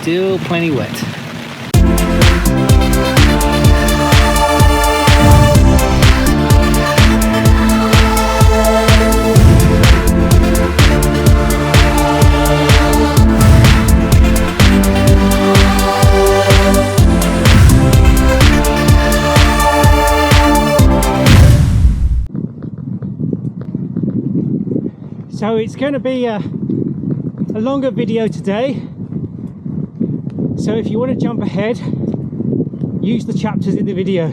still plenty wet. So it's going to be a longer video today, so if you want to jump ahead, use the chapters in the video.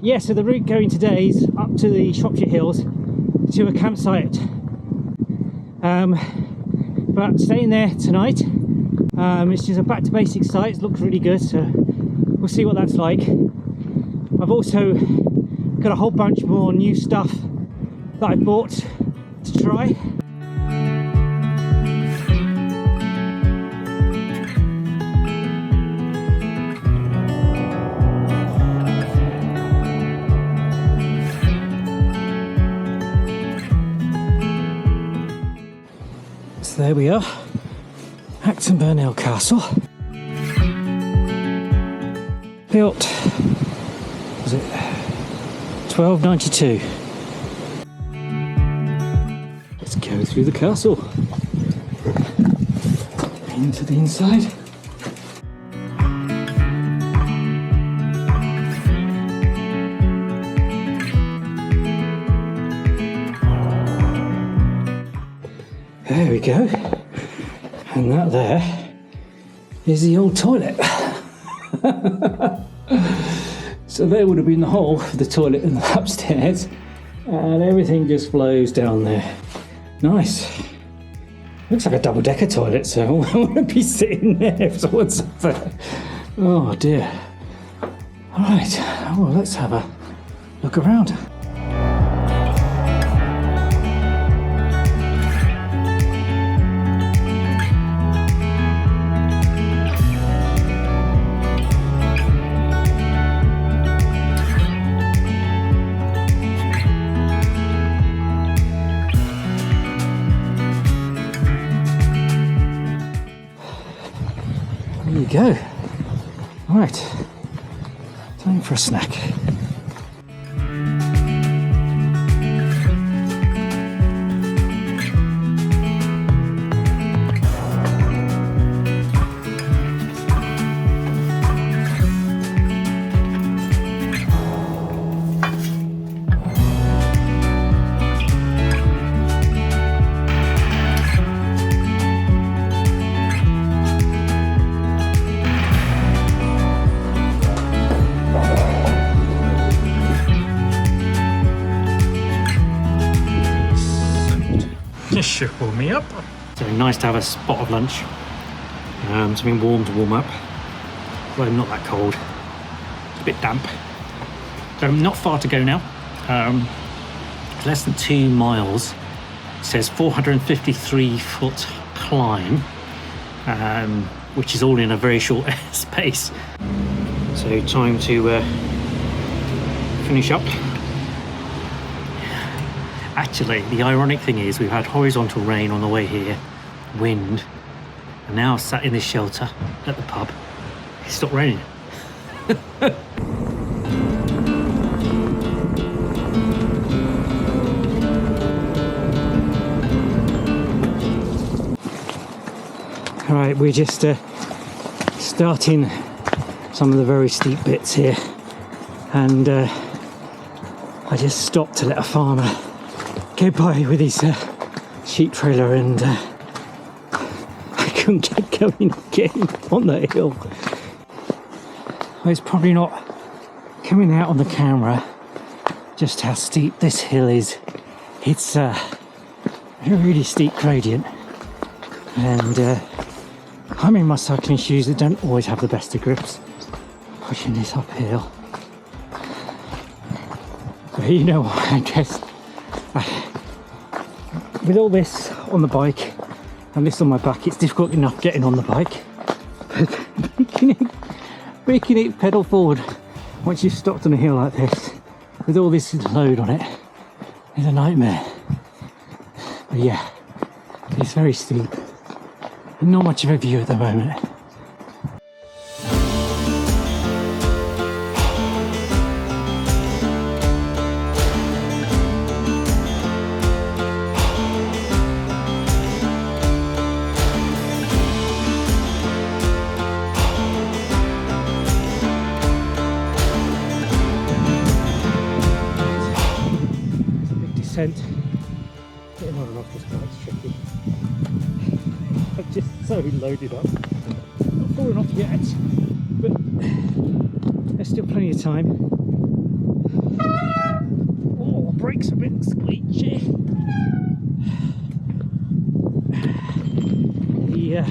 Yeah, so the route going today is up to the Shropshire Hills to a campsite, but staying there tonight. It's just a back to basics site. It looks really good, so we'll see what that's like. I've also got a whole bunch more new stuff that I bought to try. So there we are, Acton Burnell Castle. Built, was it 1292? Let's go through the castle into the inside. There we go, and that there is the old toilet. So there would have been the hole for the toilet in the upstairs, and everything just flows down there. Nice. Looks like a double-decker toilet, so I want to be sitting there if someone's up there. Oh dear. Alright, well, let's have a look around. There you go. Right, time for a snack. Just warm me up. So nice to have a spot of lunch, something warm to warm up. Well, not that cold, it's a bit damp. So not far to go now, less than 2 miles. It says 453 foot climb, which is all in a very short space. So time to finish up. Actually, the ironic thing is we've had horizontal rain on the way here, wind, and now sat in this shelter at the pub. It stopped raining. All right, we're just starting some of the very steep bits here, and I just stopped to let a farmer get by with his sheep trailer, and I couldn't get going again on the hill. Well, it's probably not coming out on the camera just how steep this hill is. It's a really steep gradient, and I'm in my cycling shoes that don't always have the best of grips pushing this uphill. But you know what, I guess with all this on the bike and this on my back, it's difficult enough getting on the bike, but making it pedal forward once you've stopped on a hill like this with all this load on it is a nightmare. But yeah, it's very steep, Not much of a view at the moment. Getting on and off this bike's tricky. I'm just so loaded up. Not fallen off yet, but there's still plenty of time. Oh, brakes a bit squeaky. The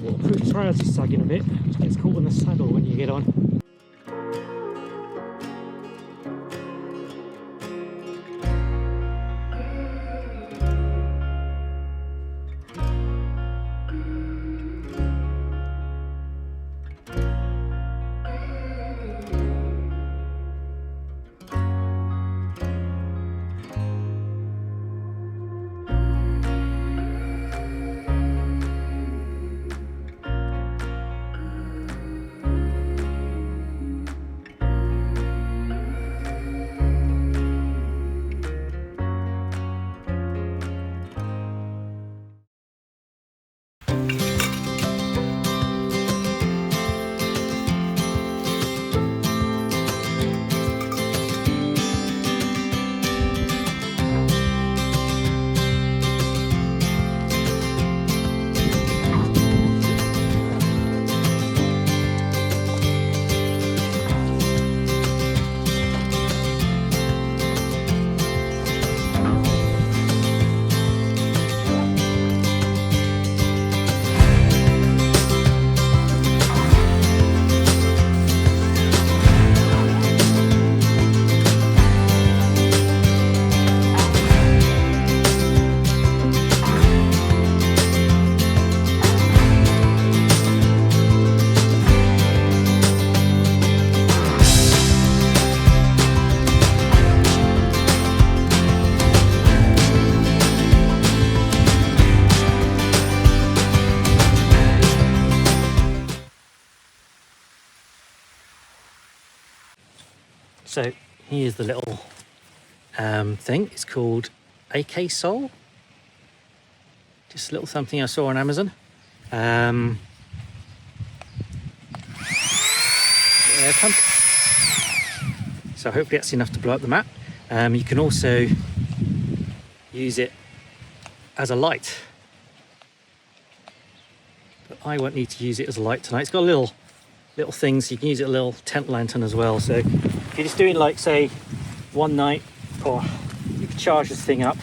waterproof trousers sagging a bit, which gets caught in the saddle when you get on. So here's the little thing. It's called AK Sol. Just a little something I saw on Amazon. Air pump. So hopefully that's enough to blow up the mat. You can also use it as a light. But I won't need to use it as a light tonight. It's got little things. You can use it as a little tent lantern as well. So if you're just doing, like, say, one night, or you can charge this thing up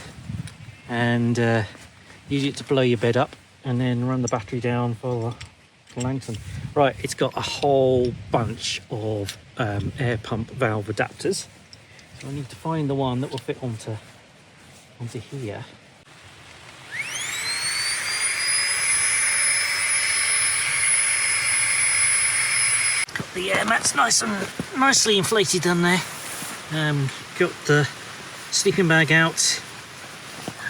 and use it to blow your bed up, and then run the battery down for the lantern. Right, it's got a whole bunch of air pump valve adapters. So I need to find the one that will fit onto here. Got the air mats nicely inflated down there. Got the sleeping bag out,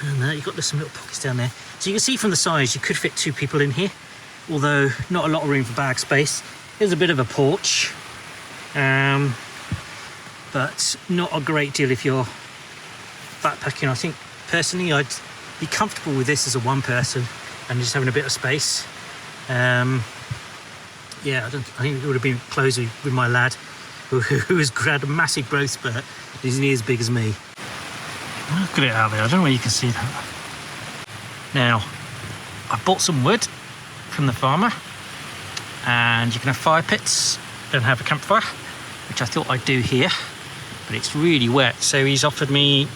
and you've got some little pockets down there. So you can see from the size, you could fit 2 people in here, although not a lot of room for bag space. There's a bit of a porch, but not a great deal if you're backpacking. I think personally I'd be comfortable with this as a one person and just having a bit of space. Yeah, I think it would have been closer with my lad who has had a massive growth spurt. He's nearly as big as me. Look at it out there. I don't know where you can see that. Now, I bought some wood from the farmer, and you can have fire pits and have a campfire, which I thought I'd do here, but it's really wet. So he's offered me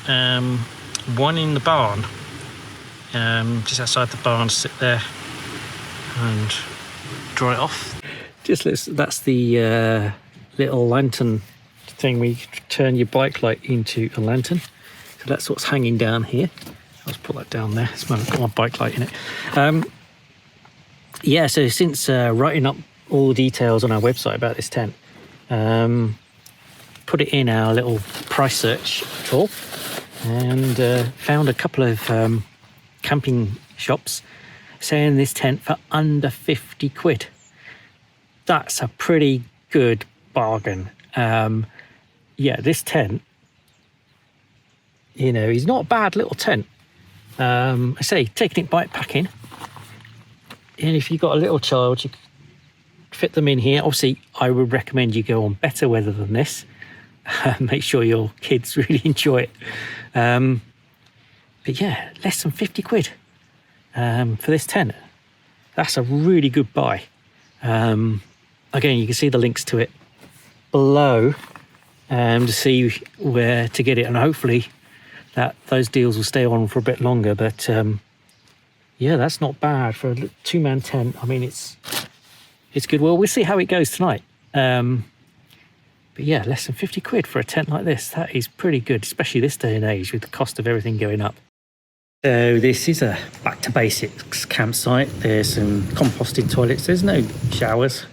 one in the barn, just outside the barn, to sit there and dry it off. That's the little lantern thing where you turn your bike light into a lantern. So that's what's hanging down here. I'll just put that down there. It's got my bike light in it. Yeah, so since writing up all the details on our website about this tent, put it in our little price search tool, and found a couple of camping shops selling this tent for under 50 quid. That's a pretty good bargain. Yeah, this tent, you know, is not a bad little tent. I say, taking it bikepacking, and if you've got a little child, you can fit them in here. Obviously, I would recommend you go on better weather than this. Make sure your kids really enjoy it. But yeah, less than 50 quid for this tent. That's a really good buy. Again, you can see the links to it below to see where to get it, and hopefully those deals will stay on for a bit longer. But yeah, that's not bad for a two-man tent. I mean, it's good. Well, we'll see how it goes tonight. But yeah, less than 50 quid for a tent like this. That is pretty good, especially this day and age with the cost of everything going up. So this is a back to basics campsite. There's some composting toilets. There's no showers.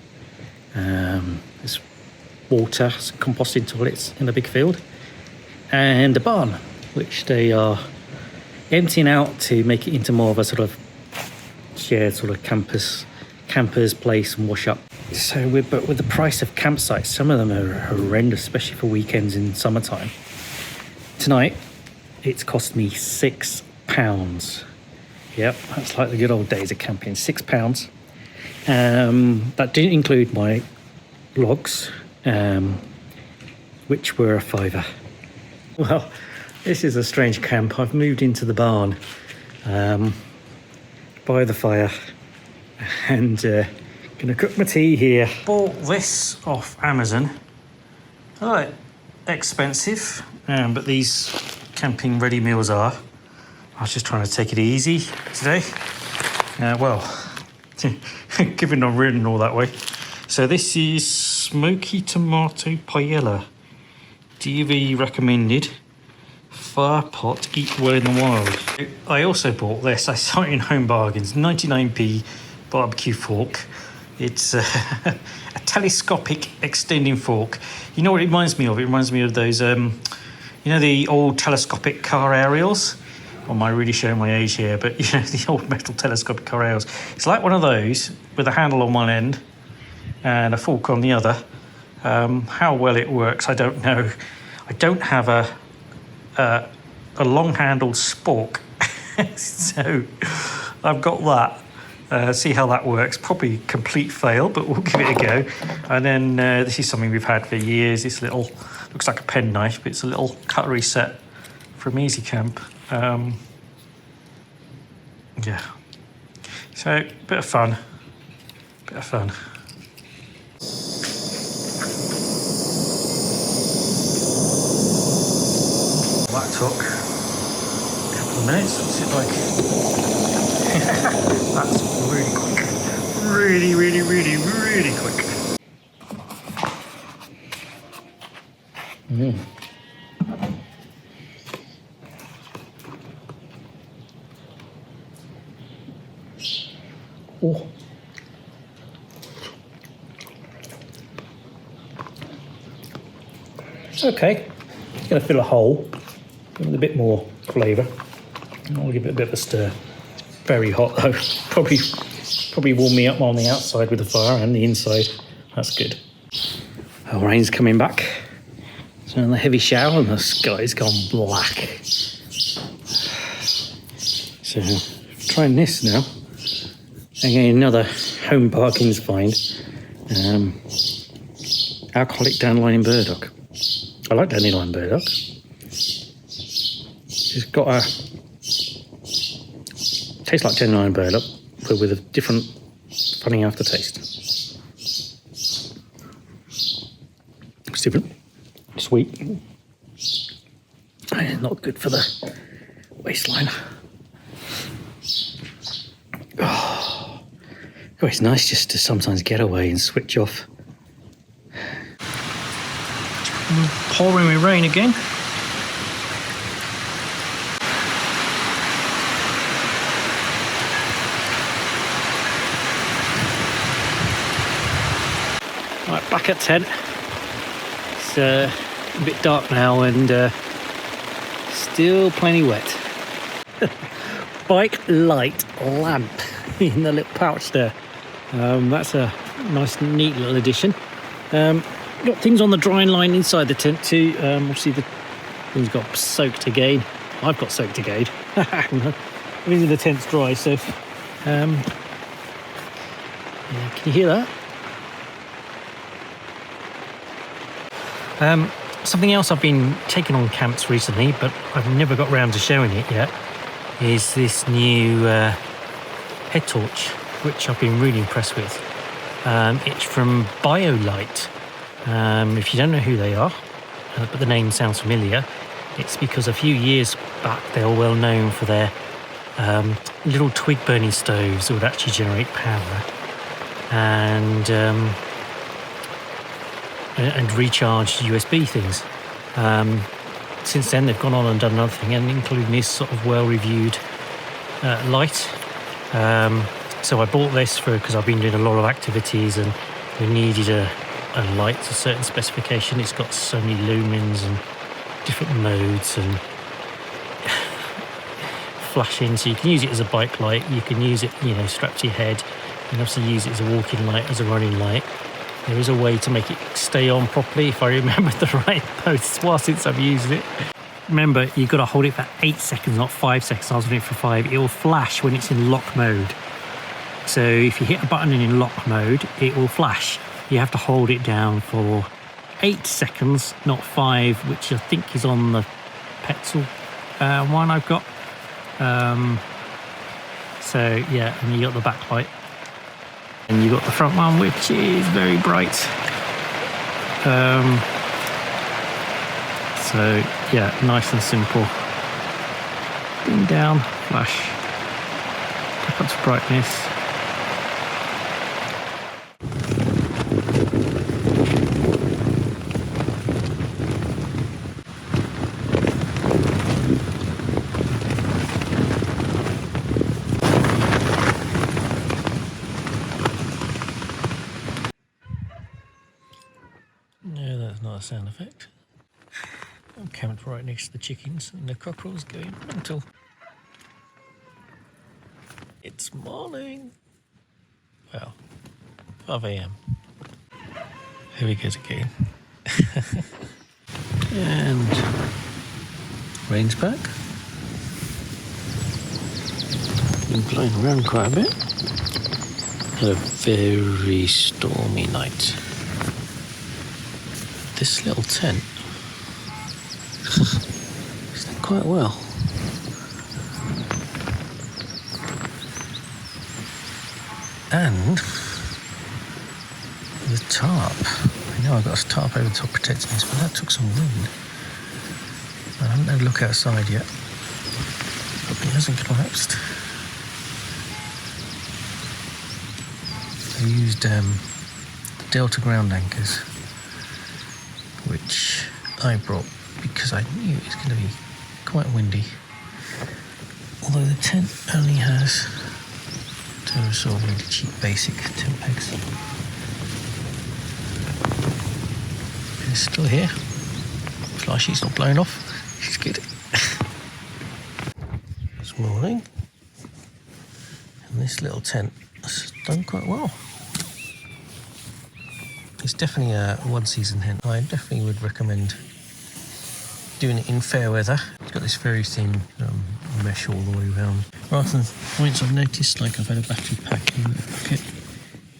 There's water, some composting toilets in the big field. And a barn, which they are emptying out to make it into more of a sort of shared sort of campers place and wash up. So but with the price of campsites, some of them are horrendous, especially for weekends in summertime. Tonight, it's cost me £6. Yep, that's like the good old days of camping, £6. That didn't include my logs, which were a £5. Well, this is a strange camp. I've moved into the barn by the fire and gonna cook my tea here. Bought this off Amazon. Oh, expensive, but these camping ready meals are. I was just trying to take it easy today. Well, given I've ridden all that way. So this is smoky tomato paella. DV recommended. Fire pot, eat well in the wild. I also bought this. I saw it in Home Bargains. 99p barbecue fork. It's a telescopic extending fork. You know what it reminds me of? It reminds me of those, you know, the old telescopic car aerials. Well, am I really showing my age here? But, you know, the old metal telescopic car aerials. It's like one of those with a handle on one end and a fork on the other. How well it works, I don't know. I don't have a long-handled spork, so I've got that. See how that works. Probably complete fail, but we'll give it a go. And then this is something we've had for years. This little, looks like a penknife, but it's a little cutlery set from Easy Camp. Yeah. So, bit of fun. That took a couple of minutes. What's it like? That's really quick. Really quick. Oh. It's okay. It's going to fill a hole. Give it a bit more flavour. I'll give it a bit of a stir. It's very hot though. Probably warm me up on the outside with the fire and the inside. That's good. Oh, rain's coming back. So in the heavy shower and the sky's gone black. So trying this now. Again, another Home Bargains find. Alcoholic dandelion burdock. I like dandelion burdock. It's got a tastes like dandelion burdock, but with a different funny aftertaste. It's different, sweet, and not good for the waistline. Oh, it's nice just to sometimes get away and switch off. Pouring with rain again. Right, back at tent. It's a bit dark now and still plenty wet. BioLite lamp. in the little pouch there. That's a nice, neat little addition. Got things on the drying line inside the tent too. Obviously the things got soaked again. I've got soaked again. Really, the tent's dry, so yeah, can you hear that? Something else I've been taking on camps recently, but I've never got round to showing it yet, is this new head torch, which I've been really impressed with. It's from BioLite. If you don't know who they are, but the name sounds familiar, it's because a few years back they were well known for their little twig burning stoves that would actually generate power and recharge USB things. Since then they've gone on and done another thing, and including this sort of well-reviewed light. So I bought this because I've been doing a lot of activities and we needed a light to a certain specification. It's got so many lumens and different modes and flashing, so you can use it as a bike light, you can use it, strapped to your head. You can obviously use it as a walking light, as a running light. There is a way to make it stay on properly, if I remember the right mode. It's a while since I've used it. Remember, you've got to hold it for 8 seconds, not 5 seconds. I was doing it for 5. It will flash when it's in lock mode. So if you hit a button in lock mode, it will flash. You have to hold it down for 8 seconds, not 5, which I think is on the Petzl one I've got. So yeah, and you got the backlight. And you got the front one, which is very bright. So yeah, nice and simple. Bring down, flash, back up to brightness. Sound effect. I'm camped right next to the chickens and the cockerels going mental. It's morning. Well, 5 AM. Here we go again. And rain's back. Been blowing around quite a bit. Had a very stormy night. This little tent it's done quite well. And the tarp, I know I've got a tarp over the top protecting this, but that took some wind. I haven't had a look outside yet. Hope it hasn't collapsed. I used Delta ground anchors, which I brought because I knew it was going to be quite windy. Although the tent only has two sort of really cheap basic tent pegs. It's still here. Fly sheet's not blown off. She's good. This morning, and this little tent has done quite well. It's definitely a one-season tent. I definitely would recommend doing it in fair weather. It's got this very thin mesh all the way around. Rather than points I've noticed, like I've had a battery pack in the pocket.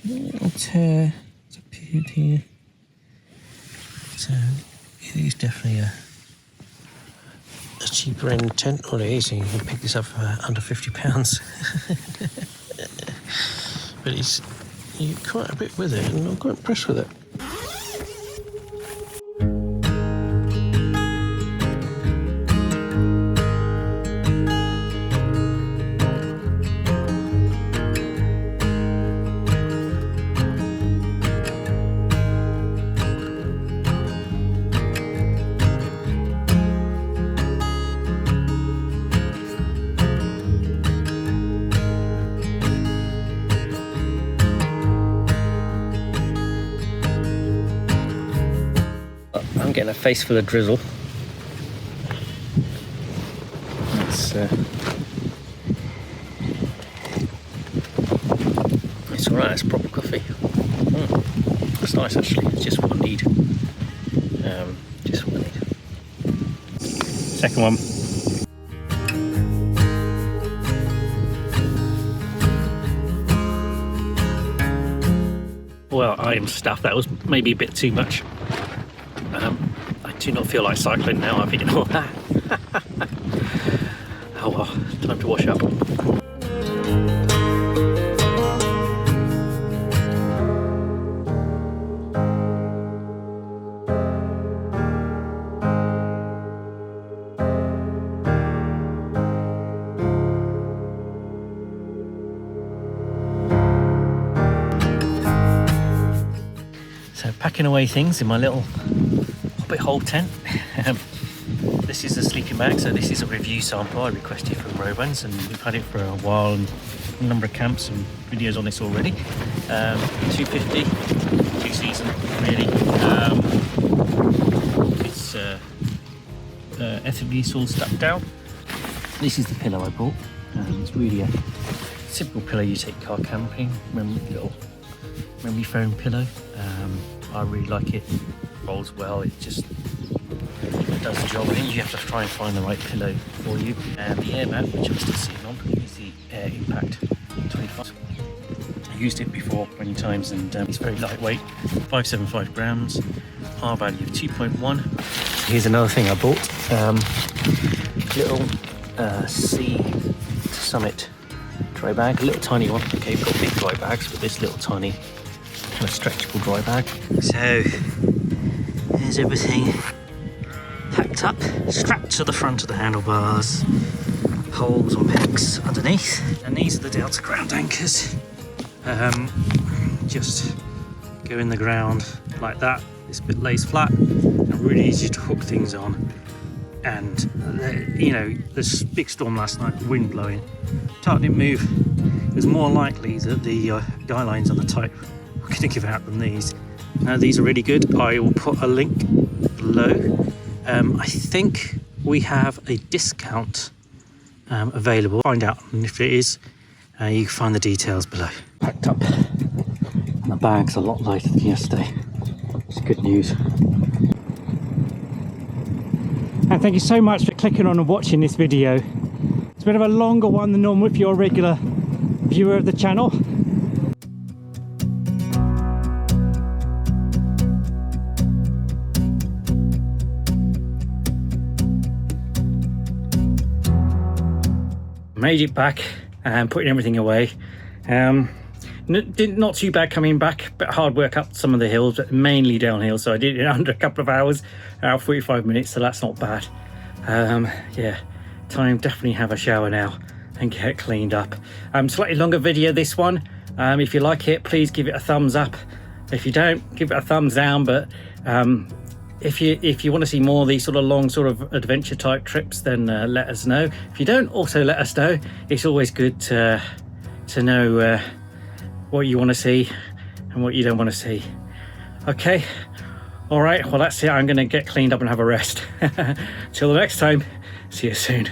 A little tear has appeared here. So it is definitely a cheaper end tent. Well, it is. You can pick this up for under £50. But you get quite a bit with it, and I'm quite impressed with it. I'm getting a face full of drizzle. It's Right, that's proper coffee. That's nice actually, it's just what I need. Just what I need. Second one. Well, I am stuffed. That was maybe a bit too much. I do not feel like cycling now. I've eaten all that. Oh well, time to wash up. So packing away things in my little hobbit hole tent. This is a sleeping bag, so this is a review sample I requested from Romans, and we've had it for a while and a number of camps and videos on this already. 250, 2 season really. It's ethically all stuck down. This is the pillow I bought. It's really a simple pillow you take car camping, little memory foam pillow. I really like it, rolls well, it just does the job. I think you have to try and find the right pillow for you. And the air mat, which I'm still sitting on, is the Air Impact 25. I used it before many times, and it's very lightweight, 575 grams, R value of 2.1. Here's another thing I bought, little Sea Summit dry bag, a little tiny one. Okay, we've got big dry bags, but this little tiny kind of stretchable dry bag. So here's everything packed up, strapped to the front of the handlebars, holes and pegs underneath, and these are the Delta ground anchors. Just go in the ground like that. This bit lays flat and really easy to hook things on. And you know, this big storm last night, wind blowing, tide didn't move. It was more likely that the guy lines on the type were going to give out than these. Now these are really good. I will put a link below. I think we have a discount available. Find out, and if it is, you can find the details below. Packed up, and the bag's a lot lighter than yesterday. It's good news. And thank you so much for clicking on and watching this video. It's a bit of a longer one than normal if you're a regular viewer of the channel. Made it back and putting everything away. Not too bad coming back, but hard work up some of the hills, but mainly downhill. So I did it in under a couple of hours, 45 minutes, so that's not bad. Yeah, time definitely have a shower now and get cleaned up. Slightly longer video this one. If you like it, please give it a thumbs up. If you don't, give it a thumbs down. But if you want to see more of these sort of long sort of adventure type trips, then let us know. If you don't, also let us know. It's always good to know what you want to see and what you don't want to see. Okay, all right, well that's it. I'm going to get cleaned up and have a rest. Till the next time, see you soon.